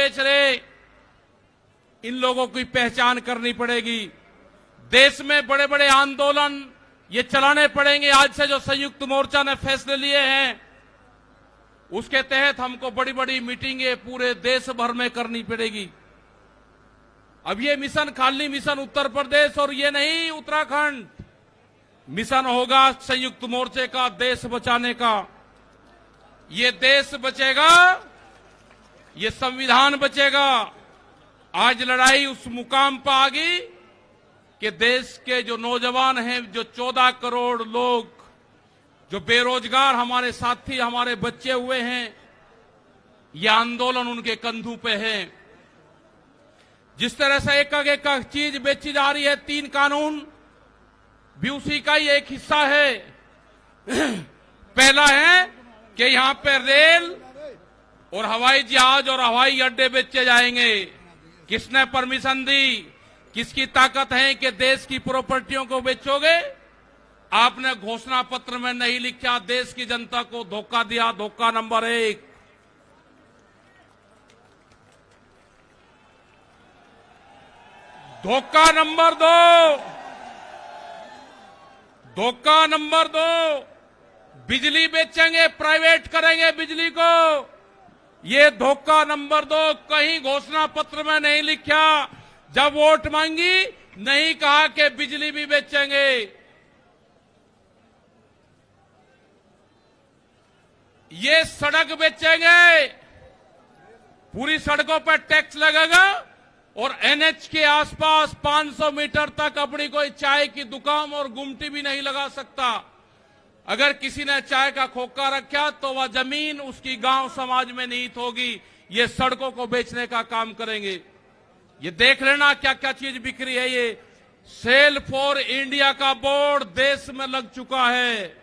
बेच रहे, इन लोगों की पहचान करनी पड़ेगी। देश में बड़े बड़े आंदोलन ये चलाने पड़ेंगे। आज से जो संयुक्त मोर्चा ने फैसले लिए हैं, उसके तहत हमको बड़ी बड़ी मीटिंगें पूरे देश भर में करनी पड़ेगी। अब ये मिशन खाली मिशन उत्तर प्रदेश और ये नहीं उत्तराखंड, मिशन होगा संयुक्त मोर्चे का देश बचाने का। ये देश बचेगा, ये संविधान बचेगा। आज लड़ाई उस मुकाम पर आ गई कि देश के जो नौजवान हैं, जो 14 करोड़ लोग जो बेरोजगार हमारे साथी, हमारे बच्चे हुए हैं, यह आंदोलन उनके कंधों पे है। जिस तरह से एक चीज बेची जा रही है, 3 कानून भी उसी का ही एक हिस्सा है। पहला है कि यहां पे रेल और हवाई जहाज और हवाई अड्डे बेचे जाएंगे। किसने परमिशन दी? किसकी ताकत है कि देश की प्रॉपर्टियों को बेचोगे? आपने घोषणा पत्र में नहीं लिखा, देश की जनता को धोखा दिया। धोखा नंबर 1। धोखा नंबर 2, धोखा नंबर 2, बिजली बेचेंगे, प्राइवेट करेंगे बिजली को। ये धोखा नंबर 2 कहीं घोषणा पत्र में नहीं लिखा। जब वोट मांगी, नहीं कहा कि बिजली भी बेचेंगे। ये सड़क बेचेंगे, पूरी सड़कों पर टैक्स लगेगा और एनएच के आसपास 500 मीटर तक अपनी कोई चाय की दुकान और गुमटी भी नहीं लगा सकता। अगर किसी ने चाय का खोखा रखा तो वह जमीन उसकी गांव समाज में निहित होगी। ये सड़कों को बेचने का काम करेंगे। ये देख लेना क्या क्या चीज बिक्री है। ये सेल फॉर इंडिया का बोर्ड देश में लग चुका है।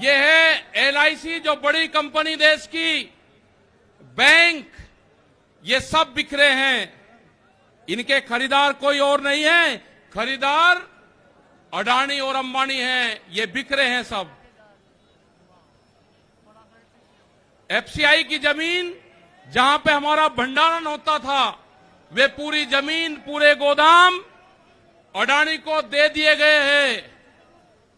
ये है एलआईसी, जो बड़ी कंपनी देश की, बैंक, ये सब बिखरे हैं। इनके खरीदार कोई और नहीं है, खरीदार अडानी और अंबानी हैं। ये बिखरे हैं सब। एफसीआई की जमीन, जहां पे हमारा भंडारण होता था, वे पूरी जमीन, पूरे गोदाम अडानी को दे दिए गए हैं।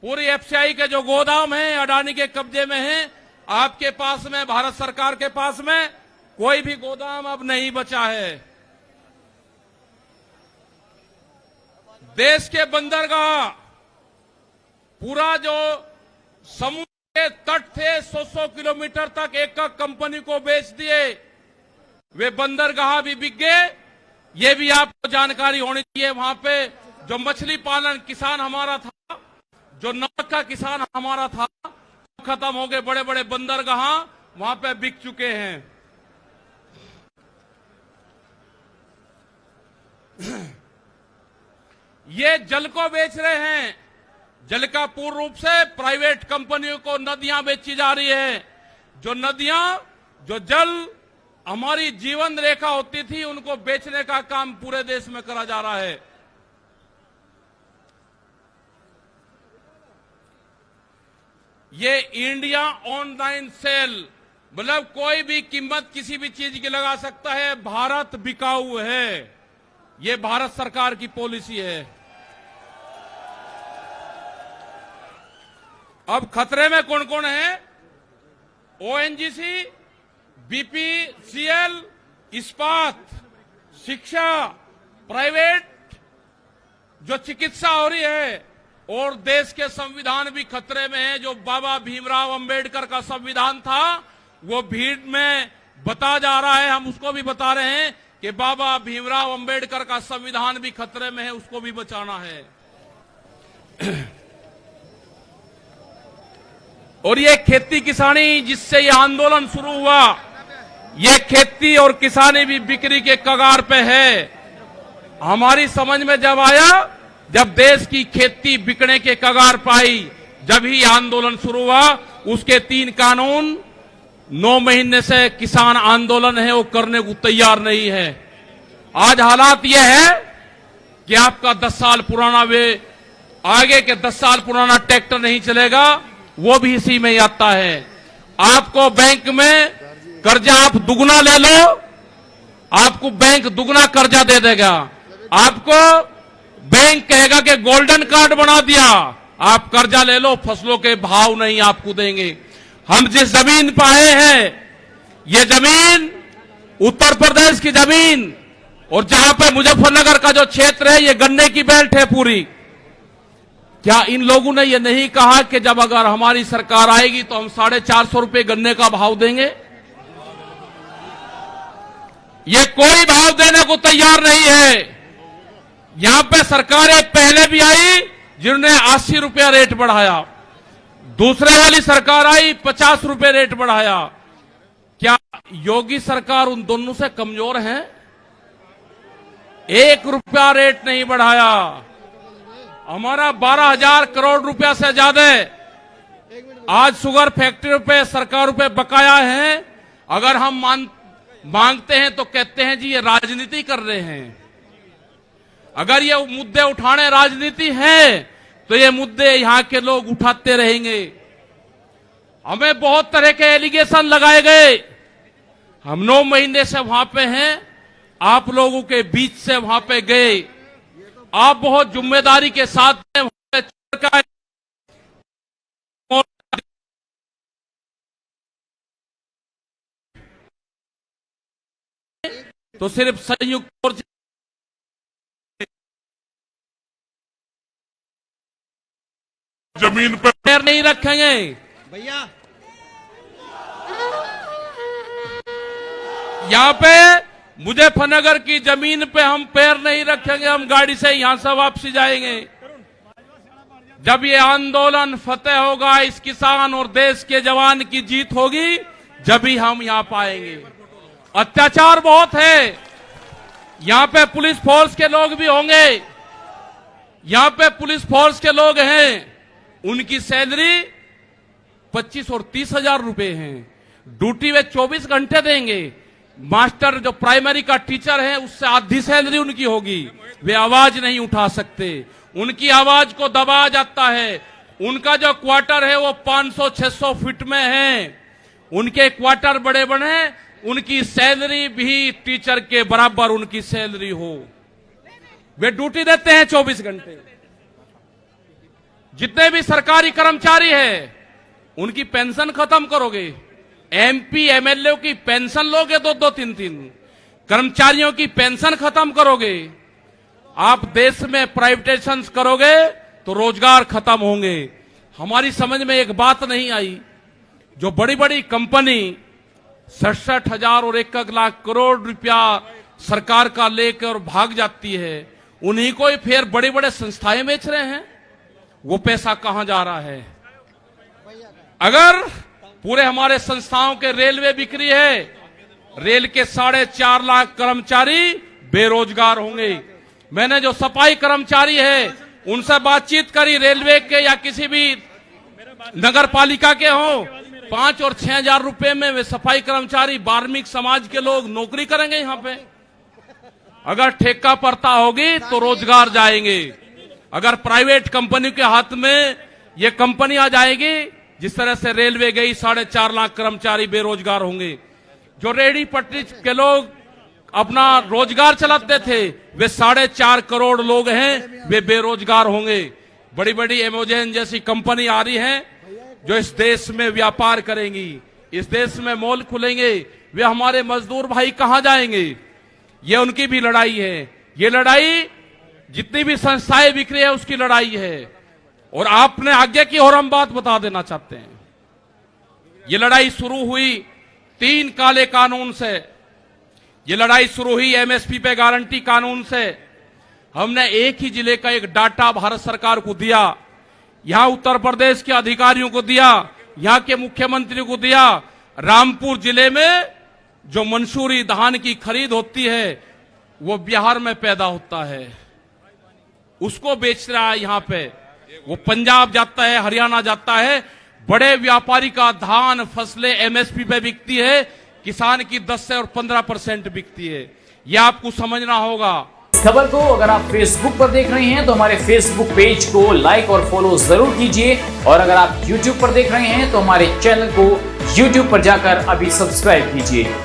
पूरी एफसीआई के जो गोदाम हैं अडानी के कब्जे में हैं। आपके पास में, भारत सरकार के पास में कोई भी गोदाम अब नहीं बचा है। देश के बंदरगाह, पूरा जो समुद्र के तट थे 100-100 किलोमीटर तक एक कंपनी को बेच दिए। वे बंदरगाह भी बिक गए। ये भी आपको जानकारी होनी चाहिए। वहां पे जो मछली पालन किसान हमारा था, जो नमक का किसान हमारा था, खत्म हो गए। बड़े बड़े बंदरगाह वहां पे बिक चुके हैं। ये जल को बेच रहे हैं। जल का पूर्ण रूप से प्राइवेट कंपनियों को नदियां बेची जा रही है। जो नदियां, जो जल हमारी जीवन रेखा होती थी, उनको बेचने का काम पूरे देश में करा जा रहा है। ये इंडिया ऑनलाइन सेल, मतलब कोई भी कीमत किसी भी चीज की लगा सकता है। भारत बिकाऊ है। ये भारत सरकार की पॉलिसी है। अब खतरे में कौन कौन है? ओएनजीसी, बीपीसीएल, इस्पात, शिक्षा, प्राइवेट जो चिकित्सा हो रही है, और देश के संविधान भी खतरे में है। जो बाबा भीमराव अंबेडकर का संविधान था, वो भीड़ में बता जा रहा है। हम उसको भी बता रहे हैं कि बाबा भीमराव अंबेडकर का संविधान भी खतरे में है, उसको भी बचाना है। और ये खेती किसानी, जिससे ये आंदोलन शुरू हुआ, ये खेती और किसानी भी बिक्री के कगार पे है। हमारी समझ में जब आया, जब देश की खेती बिकने के कगार पाई, जब ही आंदोलन शुरू हुआ। उसके 3 कानून 9 महीने से किसान आंदोलन है, वो करने को तैयार नहीं है। आज हालात ये है कि आपका 10 साल पुराना, वे आगे के 10 साल पुराना ट्रैक्टर नहीं चलेगा, वो भी इसी में आता है। आपको बैंक में कर्जा आप दुगना ले लो, आपको बैंक दुगना कर्जा दे देगा। आपको बैंक कहेगा कि गोल्डन कार्ड बना दिया, आप कर्जा ले लो, फसलों के भाव नहीं आपको देंगे। हम जिस जमीन पर आए हैं, ये जमीन उत्तर प्रदेश की जमीन, और जहां पे मुजफ्फरनगर का जो क्षेत्र है, ये गन्ने की बेल्ट है पूरी। क्या इन लोगों ने ये नहीं कहा कि जब अगर हमारी सरकार आएगी तो हम 450 रुपए गन्ने का भाव देंगे? ये कोई भाव देने को तैयार नहीं है। यहां पे सरकारें पहले भी आई जिन्होंने 80 रुपया रेट बढ़ाया, दूसरे वाली सरकार आई 50 रुपए रेट बढ़ाया। क्या योगी सरकार उन दोनों से कमजोर है? 1 रुपया रेट नहीं बढ़ाया। हमारा 12,000 करोड़ रुपया से ज्यादा आज शुगर फैक्ट्री पे सरकार पे बकाया है। अगर हम मांगते हैं तो कहते हैं जी ये राजनीति कर रहे हैं। अगर ये मुद्दे उठाने राजनीति है तो ये मुद्दे यहां के लोग उठाते रहेंगे। हमें बहुत तरह के एलिगेशन लगाए गए। हम 9 महीने से वहां पे हैं, आप लोगों के बीच से वहां पे गए। आप बहुत जिम्मेदारी के साथ तो सिर्फ संयुक्त मोर्चा जमीन पर पैर नहीं रखेंगे भैया। यहाँ पे मुजफ्फरनगर की जमीन पे हम पैर नहीं रखेंगे। हम गाड़ी से यहां से वापसी जाएंगे। जब ये आंदोलन फतेह होगा, इस किसान और देश के जवान की जीत होगी, जब ही हम यहां पाएंगे। अत्याचार बहुत है। यहां पे पुलिस फोर्स के लोग भी होंगे। यहां पे पुलिस फोर्स के लोग हैं, उनकी सैलरी 25 और 30 हजार रुपए है। ड्यूटी वे 24 घंटे देंगे। मास्टर जो प्राइमरी का टीचर है, उससे आधी सैलरी उनकी होगी। वे आवाज नहीं उठा सकते, उनकी आवाज को दबाया जाता है। उनका जो क्वार्टर है वो 500-600 फीट में है। उनके क्वार्टर बड़े बड़े हैं। उनकी सैलरी भी टीचर के बराबर उनकी सैलरी हो। वे ड्यूटी देते हैं 24 घंटे। जितने भी सरकारी कर्मचारी हैं, उनकी पेंशन खत्म करोगे। एमपी एमएलए की पेंशन लोगे 2-2, 3-3। कर्मचारियों की पेंशन खत्म करोगे। आप देश में प्राइवेटाइजेशन करोगे तो रोजगार खत्म होंगे। हमारी समझ में एक बात नहीं आई, जो बड़ी बड़ी कंपनी 67,000 और 1 लाख करोड़ रुपया सरकार का लेकर भाग जाती है, उन्हीं को ही फिर बड़े बड़े संस्थाएं बेच रहे हैं। वो पैसा कहां जा रहा है? अगर पूरे हमारे संस्थाओं के रेलवे बिक्री है, रेल के 4.5 लाख कर्मचारी बेरोजगार होंगे। मैंने जो सफाई कर्मचारी है उनसे बातचीत करी, रेलवे के या किसी भी नगर पालिका के हों, 5 और 6 हजार रुपए में वे सफाई कर्मचारी बार्मिक समाज के लोग नौकरी करेंगे। यहां पे अगर ठेका पड़ता होगी तो रोजगार जाएंगे। अगर प्राइवेट कंपनी के हाथ में ये कंपनी आ जाएगी, जिस तरह से रेलवे गई, 4.5 लाख कर्मचारी बेरोजगार होंगे। जो रेहड़ी पटरी के लोग अपना रोजगार चलाते थे, वे 4.5 करोड़ लोग हैं, वे बेरोजगार होंगे। बड़ी बड़ी एमेजॉन जैसी कंपनी आ रही है जो इस देश में व्यापार करेंगी, इस देश में मॉल खुलेंगे। वे हमारे मजदूर भाई कहां जाएंगे? ये उनकी भी लड़ाई है। ये लड़ाई जितनी भी संस्थाएं बिक्री है उसकी लड़ाई है। और आपने आगे की और हम बात बता देना चाहते हैं। ये लड़ाई शुरू हुई 3 काले कानून से। ये लड़ाई शुरू हुई एमएसपी पे गारंटी कानून से। हमने एक ही जिले का एक डाटा भारत सरकार को दिया, यहां उत्तर प्रदेश के अधिकारियों को दिया, यहां के मुख्यमंत्री को दिया। रामपुर जिले में जो मंसूरी धान की खरीद होती है वो बिहार में पैदा होता है, उसको बेच रहा है यहां पे। वो पंजाब जाता है, हरियाणा जाता है। बड़े व्यापारी का धान फसलें एमएसपी पे बिकती है, किसान की 10 से और 15% बिकती है। यह आपको समझना होगा। खबर को अगर आप फेसबुक पर देख रहे हैं तो हमारे फेसबुक पेज को लाइक और फॉलो जरूर कीजिए, और अगर आप यूट्यूब पर देख रहे हैं तो हमारे चैनल को यूट्यूब पर जाकर अभी सब्सक्राइब कीजिए।